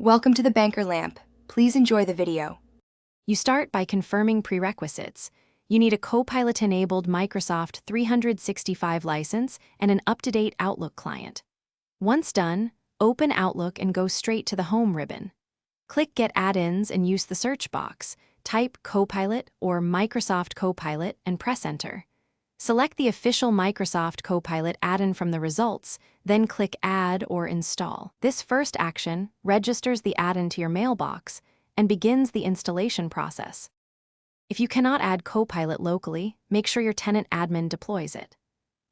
Welcome to the Banker Lamp. Please enjoy the video. You start by confirming prerequisites. You need a Copilot-enabled Microsoft 365 license and an up-to-date Outlook client. Once done, open Outlook and go straight to the Home ribbon. Click Get Add-ins and use the search box. Type Copilot or Microsoft Copilot and press Enter. Select the official Microsoft Copilot add-in from the results, then click Add or Install. This first action registers the add-in to your mailbox and begins the installation process. If you cannot add Copilot locally, make sure your tenant admin deploys it.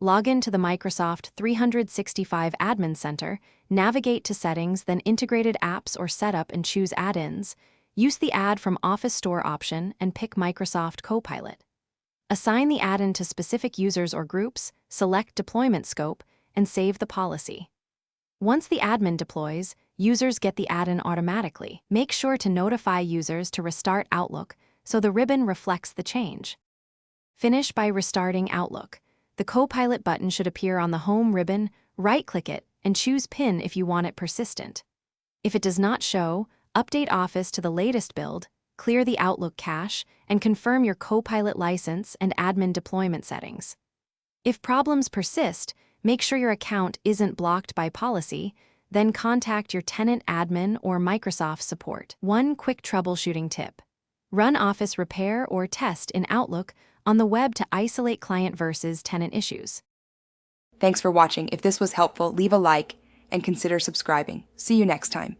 Log in to the Microsoft 365 Admin Center, navigate to Settings, then Integrated Apps or Setup and choose Add-ins. Use the Add from Office Store option and pick Microsoft Copilot. Assign the add-in to specific users or groups, select Deployment Scope, and save the policy. Once the admin deploys, users get the add-in automatically. Make sure to notify users to restart Outlook so the ribbon reflects the change. Finish by restarting Outlook. The Copilot button should appear on the Home ribbon, right-click it, and choose Pin if you want it persistent. If it does not show, update Office to the latest build, clear the Outlook cache, and confirm your Copilot license and admin deployment settings. If problems persist, make sure your account isn't blocked by policy, then contact your tenant admin or Microsoft support. One quick troubleshooting tip. Run Office Repair or Test in Outlook on the web to isolate client versus tenant issues. Thanks for watching. If this was helpful, leave a like and consider subscribing. See you next time.